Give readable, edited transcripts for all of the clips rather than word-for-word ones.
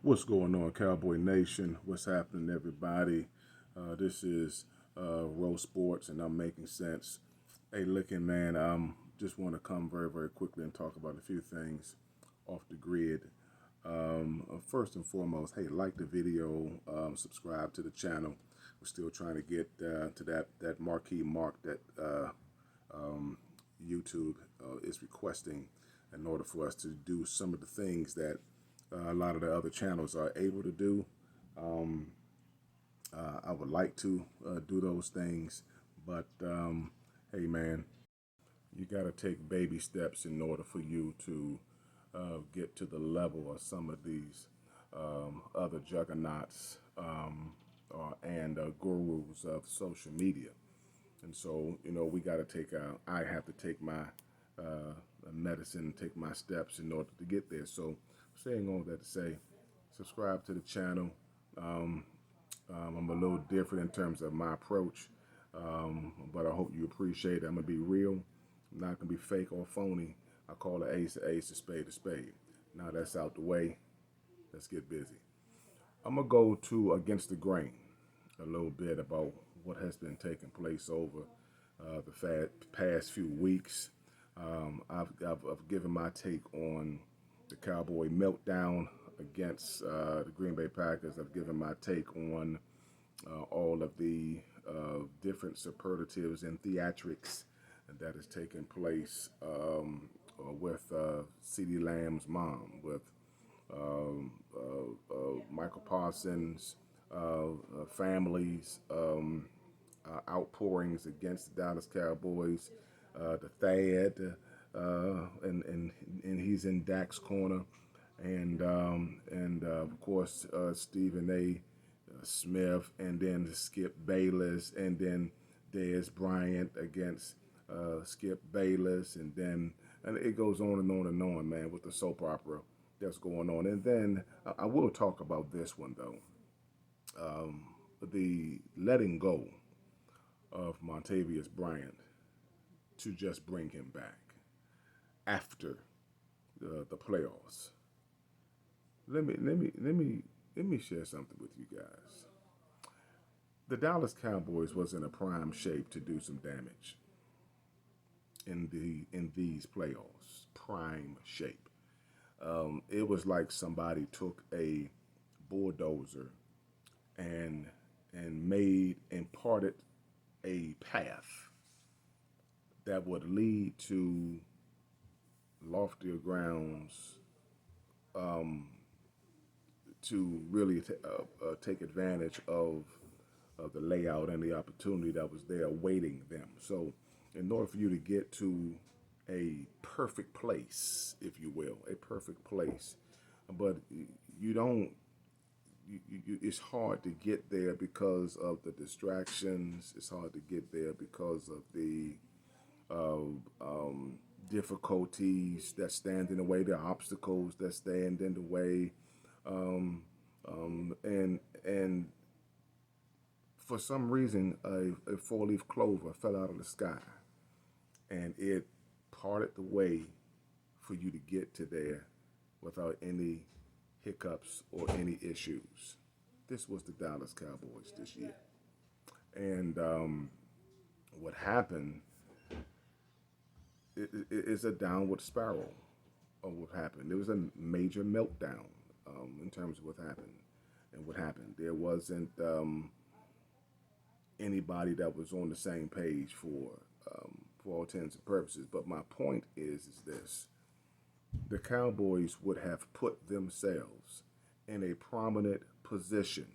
What's going on, Cowboy Nation? What's happening, everybody? This is Row Sports, and I'm making sense. Hey, looking, man, just want to come very, very quickly and talk about a few things off the grid. First and foremost, hey, like the video, subscribe to the channel. We're still trying to get to that marquee mark that YouTube is requesting in order for us to do some of the things that a lot of the other channels are able to do. I would like to do those things, but hey, man, you got to take baby steps in order for you to get to the level of some of these other juggernauts and gurus of social media. And so, we got to I have to take my medicine, take my steps in order to get there. So, saying all that to say, subscribe to the channel. I'm a little different in terms of my approach, but I hope you appreciate it. I'm going to be real. I'm not going to be fake or phony. I call it ace to ace, a spade to spade. Now that's out the way. Let's get busy. I'm going to go to Against the Grain a little bit about what has been taking place over the past few weeks. I've given my take on the Cowboy meltdown against the Green Bay Packers. I've given my take on all of the different superlatives and theatrics that has taken place with CeeDee Lamb's mom, with Michael Parsons' families, outpourings against the Dallas Cowboys, the Thad, and he's in Dak's corner, and of course Stephen A. Smith, and then Skip Bayless, and then Dez Bryant against Skip Bayless, and it goes on and on and on, man, with the soap opera that's going on. And then I will talk about this one though, the letting go of Montavious Bryant to just bring him back after the playoffs. Let me share something with you guys. The Dallas Cowboys was in a prime shape to do some damage in these playoffs. Prime shape. It was like somebody took a bulldozer and parted a path that would lead to loftier grounds, to really take advantage of the layout and the opportunity that was there awaiting them. So in order for you to get to a perfect place, if you will, a perfect place, but it's hard to get there because of the distractions. It's hard to get there because of the difficulties that stand in the way, the obstacles that stand in the way, and for some reason, a four-leaf clover fell out of the sky, and it parted the way for you to get to there without any hiccups or any issues. This was the Dallas Cowboys this year. And what happened is a downward spiral of what happened. There was a major meltdown in terms of what happened and what happened. There wasn't anybody that was on the same page for all intents and purposes. But my point is this: the Cowboys would have put themselves in a prominent position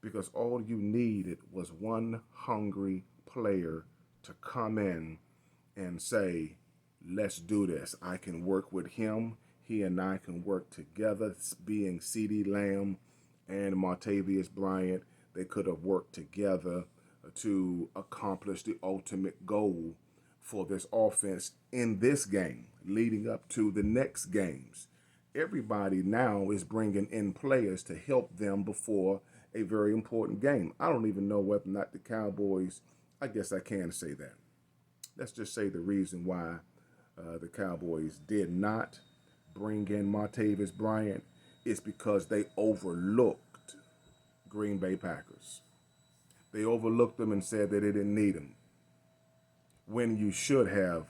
because all you needed was one hungry player to come in and say, let's do this. I can work with him. He and I can work together. Being CeeDee Lamb and Montavious Bryant, they could have worked together to accomplish the ultimate goal for this offense in this game, leading up to the next games. Everybody now is bringing in players to help them before a very important game. I don't even know whether or not the Cowboys, I guess I can say that. Let's just say the reason why the Cowboys did not bring in Montavious Bryant is because they overlooked Green Bay Packers. They overlooked them and said that they didn't need him, when you should have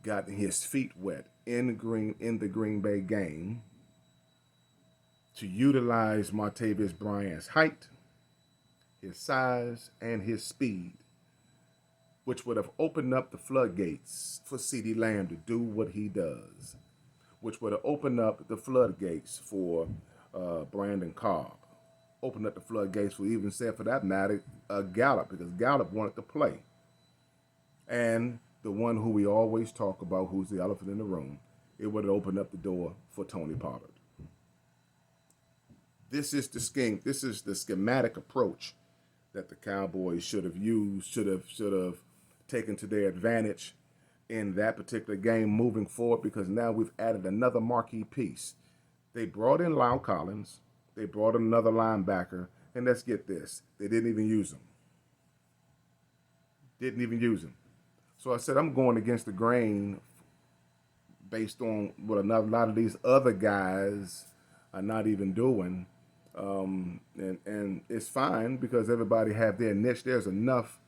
gotten his feet wet in the Green Bay game to utilize Martavis Bryant's height, his size, and his speed, which would have opened up the floodgates for CeeDee Lamb to do what he does, which would have opened up the floodgates for Brandon Cobb, opened up the floodgates for, even said for that matter, Gallup, because Gallup wanted to play. And the one who we always talk about, who's the elephant in the room, it would have opened up the door for Tony Pollard. This is the scheme. This is the schematic approach that the Cowboys should have used, should have taken to their advantage in that particular game moving forward, because now we've added another marquee piece. They brought in Lyle Collins. They brought in another linebacker. And let's get this, they didn't even use him. Didn't even use him. So I said, I'm going against the grain based on what a lot of these other guys are not even doing. And it's fine because everybody have their niche. There's enough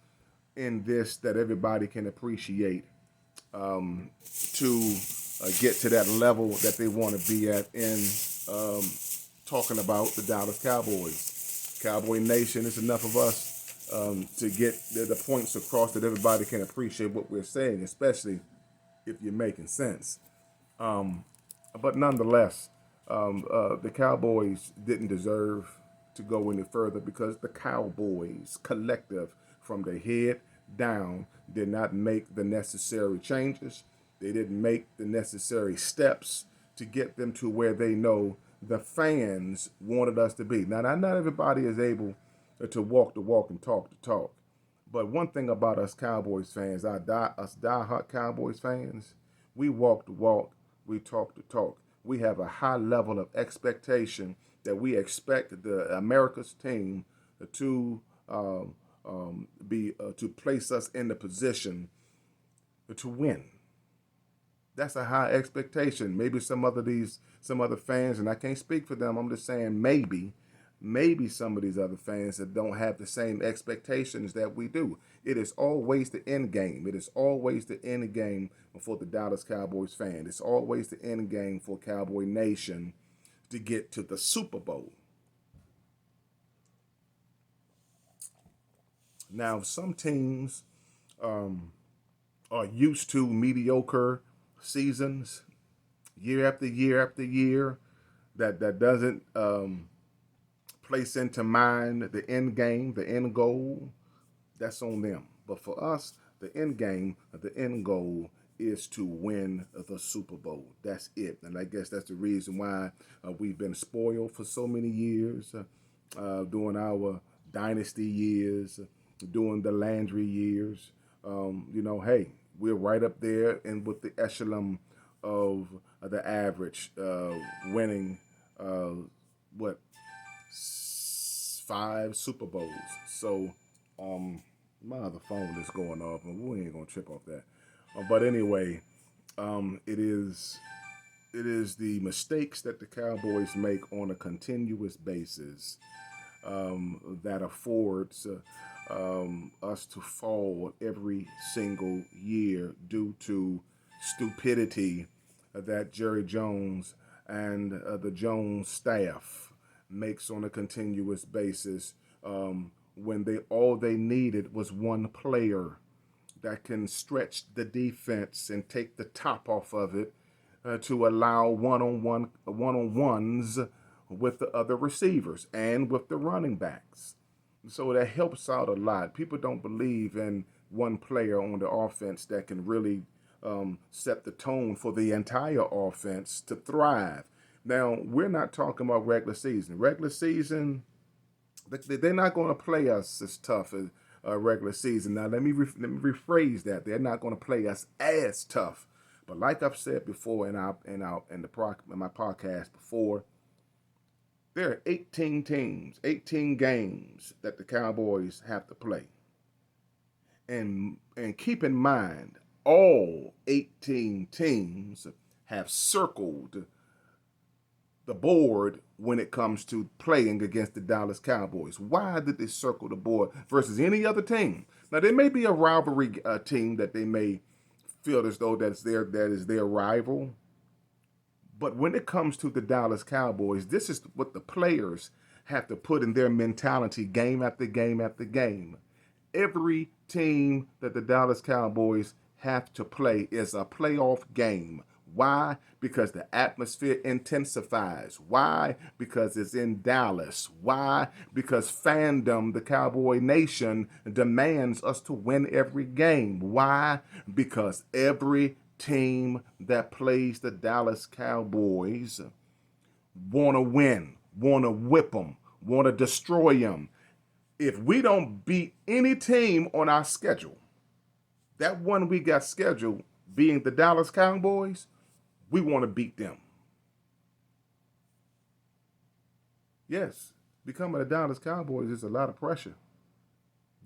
in this that everybody can appreciate to get to that level that they want to be at in talking about the Dallas Cowboys. Cowboy Nation, it's enough of us to get the points across that everybody can appreciate what we're saying, especially if you're making sense. But nonetheless, the Cowboys didn't deserve to go any further because the Cowboys collective from the head down did not make the necessary changes. They didn't make the necessary steps to get them to where they know the fans wanted us to be. Now, not everybody is able to walk the walk and talk the talk. But one thing about us Cowboys fans, us diehard Cowboys fans, we walk the walk, we talk the talk. We have a high level of expectation that we expect the America's team to to place us in the position to win. That's a high expectation. Maybe some other fans, and I can't speak for them, I'm just saying maybe some of these other fans that don't have the same expectations that we do. It is always the end game. It is always the end game for the Dallas Cowboys fan. It's always the end game for Cowboy Nation to get to the Super Bowl. Now, some teams are used to mediocre seasons, year after year after year, that doesn't place into mind the end game, the end goal. That's on them. But for us, the end game, the end goal is to win the Super Bowl. That's it. And I guess that's the reason why we've been spoiled for so many years, during our dynasty years, during the Landry years. Hey, we're right up there and with the echelon of the average, winning, 5 Super Bowls. So, my other phone is going off, and we ain't gonna trip off that. But anyway, it is the mistakes that the Cowboys make on a continuous basis that affords us to fall every single year due to stupidity that Jerry Jones and the Jones staff makes on a continuous basis, when all they needed was one player that can stretch the defense and take the top off of it to allow one-on-ones with the other receivers and with the running backs. So that helps out a lot. People don't believe in one player on the offense that can really set the tone for the entire offense to thrive. Now, we're not talking about regular season. Regular season, they're not going to play us as tough as regular season. Now, let me rephrase that. They're not going to play us as tough. But like I've said before in my podcast before, there are 18 teams, 18 games that the Cowboys have to play. And keep in mind, all 18 teams have circled the board when it comes to playing against the Dallas Cowboys? Why did they circle the board versus any other team? Now, there may be a rivalry team that they may feel as though that is their rival. But when it comes to the Dallas Cowboys, this is what the players have to put in their mentality game after game after game. Every team that the Dallas Cowboys have to play is a playoff game. Why? Because the atmosphere intensifies. Why? Because it's in Dallas. Why? Because fandom, the Cowboy Nation, demands us to win every game. Why? Because every team that plays the Dallas Cowboys want to win, want to whip them, want to destroy them. If we don't beat any team on our schedule, that one we got scheduled being the Dallas Cowboys, we want to beat them. Yes, becoming a Dallas Cowboys is a lot of pressure.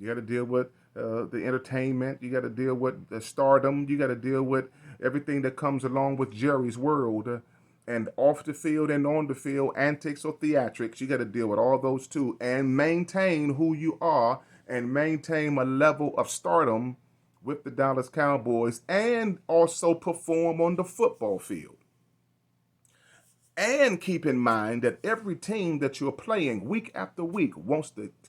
You got to deal with the entertainment. You got to deal with the stardom. You got to deal with everything that comes along with Jerry's world. And off the field and on the field, antics or theatrics, you got to deal with all those too and maintain who you are and maintain a level of stardom with the Dallas Cowboys and also perform on the football field. And keep in mind that every team that you're playing week after week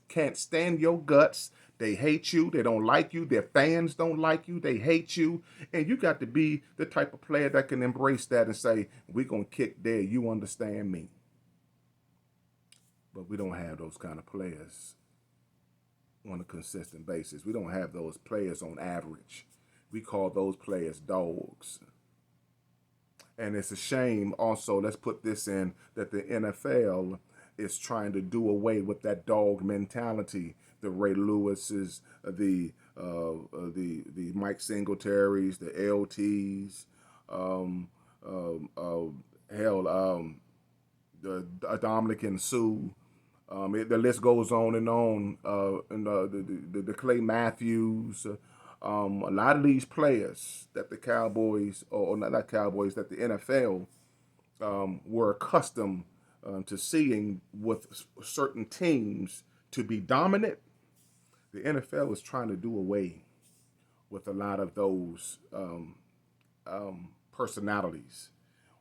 can't stand your guts. They hate you. They don't like you. Their fans don't like you. They hate you. And you got to be the type of player that can embrace that and say, we're going to kick there. You understand me. But we don't have those kind of players on a consistent basis. We don't have those players on average. We call those players dogs. And it's a shame also, let's put this in, that the NFL is trying to do away with that dog mentality. The Ray Lewis's, the Mike Singletary's, the LT's, the Dominic and Sue. The list goes on and on. And the Clay Matthews, a lot of these players that the Cowboys, or not Cowboys, that the NFL were accustomed to seeing with certain teams to be dominant. The NFL is trying to do away with a lot of those personalities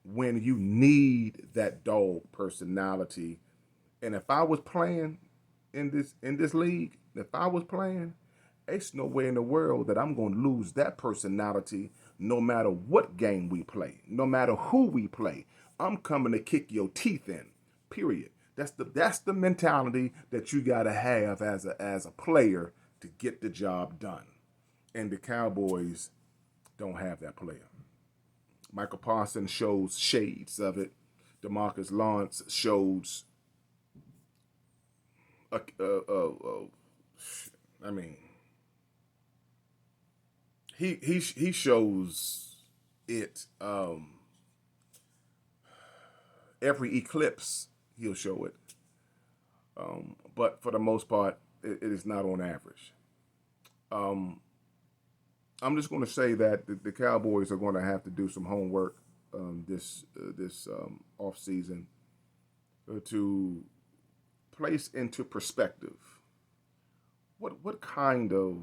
when you need that dog personality. And if I was playing in this league, if I was playing, it's no way in the world that I'm going to lose that personality no matter what game we play, no matter who we play. I'm coming to kick your teeth in, period. That's the mentality that you got to have as a player to get the job done. And the Cowboys don't have that player. Michael Parsons shows shades of it. DeMarcus Lawrence shows he shows it every eclipse. He'll show it, but for the most part, it is not on average. I'm just going to say that the Cowboys are going to have to do some homework this off season to place into perspective what kind of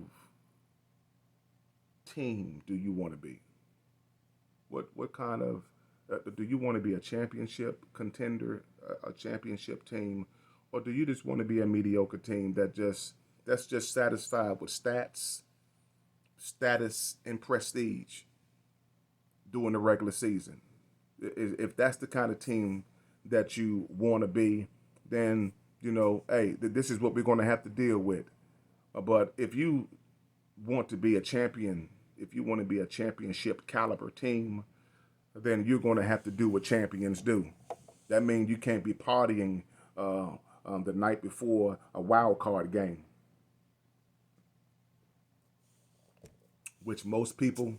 team do you want to be? What kind of do you want to be a championship contender, a championship team, or do you just want to be a mediocre team that's just satisfied with stats, status, and prestige during the regular season? If that's the kind of team that you want to be, then hey, this is what we're going to have to deal with. But if you want to be a champion, if you want to be a championship caliber team, then you're going to have to do what champions do. That means you can't be partying the night before a wild card game, which most people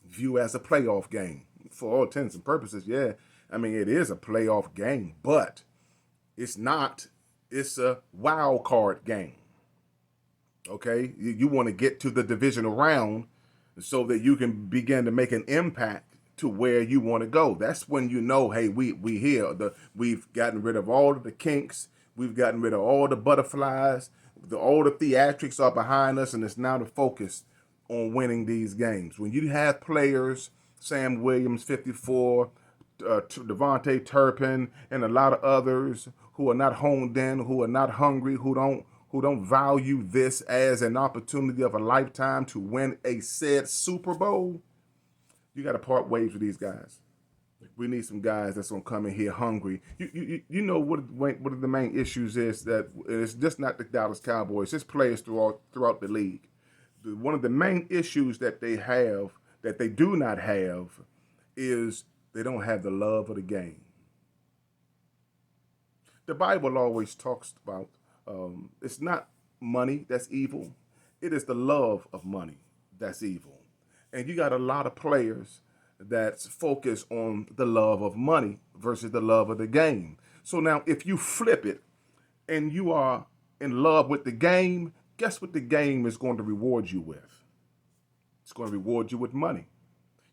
view as a playoff game. For all intents and purposes, yeah, I mean, it is a playoff game, but it's not. It's a wild card game. Okay, you want to get to the divisional round so that you can begin to make an impact to where you want to go. That's when you know, hey, we here. We've gotten rid of all of the kinks. We've gotten rid of all the butterflies. All the theatrics are behind us, and it's now the focus on winning these games. When you have players, Sam Williams, 54, Devontae Turpin, and a lot of others who are not honed in, who are not hungry, who don't value this as an opportunity of a lifetime to win a said Super Bowl, you got to part ways with these guys. We need some guys that's gonna come in here hungry. You know what are the main issues is that it's just not the Dallas Cowboys. It's players throughout the league. One of the main issues that they have that they do not have is they don't have the love of the game. The Bible always talks about it's not money that's evil. It is the love of money that's evil. And you got a lot of players that's focused on the love of money versus the love of the game. So now if you flip it and you are in love with the game, guess what the game is going to reward you with? It's going to reward you with money.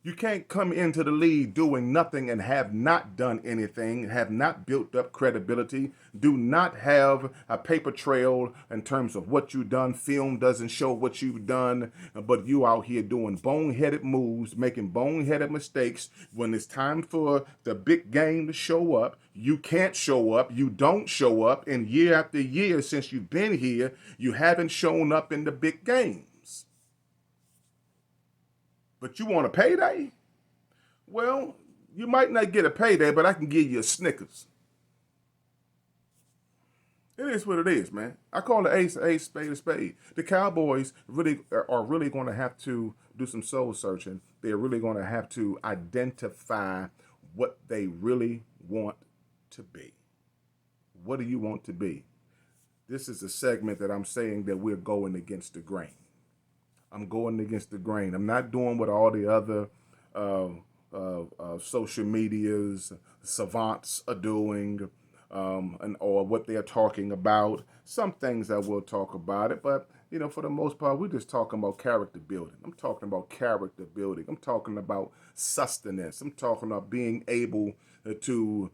You can't come into the league doing nothing and have not done anything, have not built up credibility, do not have a paper trail in terms of what you've done. Film doesn't show what you've done, but you out here doing boneheaded moves, making boneheaded mistakes. When it's time for the big game to show up, you can't show up, you don't show up, and year after year since you've been here, you haven't shown up in the big games. But you want a payday? Well, you might not get a payday, but I can give you a Snickers. It is what it is, man. I call the ace, spade a spade. The Cowboys are really going to have to do some soul searching. They're really going to have to identify what they really want to be. What do you want to be? This is a segment that I'm saying that we're going against the grain. I'm going against the grain. I'm not doing what all the other social medias, savants are doing, or what they're talking about. Some things I will talk about it, but for the most part, we're just talking about character building. I'm talking about character building. I'm talking about sustenance. I'm talking about being able to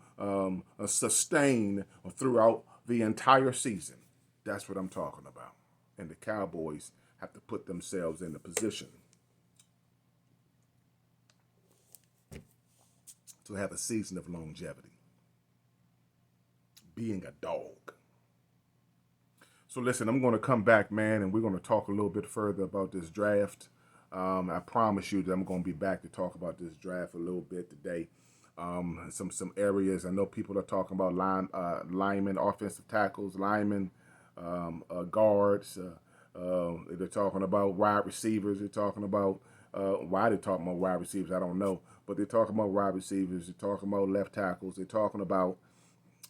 sustain throughout the entire season. That's what I'm talking about. And the Cowboys have to put themselves in a position to have a season of longevity. Being a dog. So listen, I'm going to come back, man, and we're going to talk a little bit further about this draft. I promise you that I'm going to be back to talk about this draft a little bit today. Some areas. I know people are talking about linemen, offensive tackles, linemen, guards. They're talking about wide receivers. They're talking about why they're talking about wide receivers, I don't know. But they're talking about wide receivers. They're talking about left tackles. They're talking about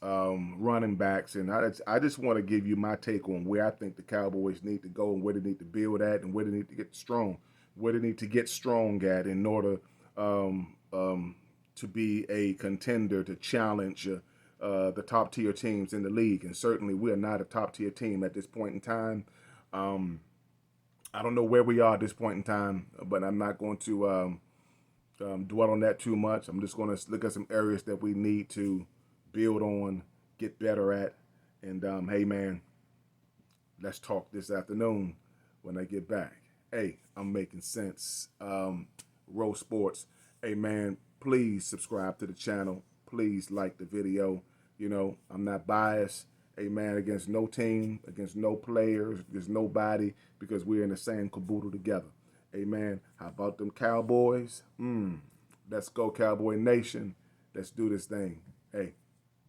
running backs. And I just want to give you my take on where I think the Cowboys need to go and where they need to build at and where they need to get strong. Where they need to get strong at in order to be a contender to challenge the top-tier teams in the league. And certainly we are not a top-tier team at this point in time. I don't know where we are at this point in time, but I'm not going to dwell on that too much. I'm just going to look at some areas that we need to build on, get better at. And, hey, man, let's talk this afternoon when I get back. Hey, I'm making sense. Row Sports. Hey, man, please subscribe to the channel. Please like the video. I'm not biased. Hey, man, against no team, against no players, against nobody, because we're in the same caboodle together. Hey, man, how about them Cowboys? Let's go, Cowboy Nation. Let's do this thing. Hey,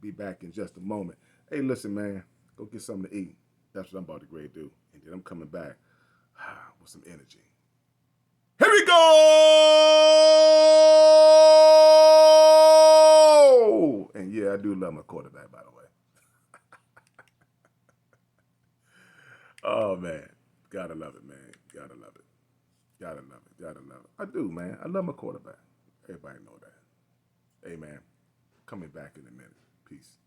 be back in just a moment. Hey, listen, man, go get something to eat. That's what I'm about to grade do. And then I'm coming back with some energy. Here we go! And yeah, I do love my quarterback, by the way. Oh, man. Gotta love it, man. Gotta love it. Gotta love it. Gotta love it. I do, man. I love my quarterback. Everybody know that. Hey, man. Coming back in a minute. Peace.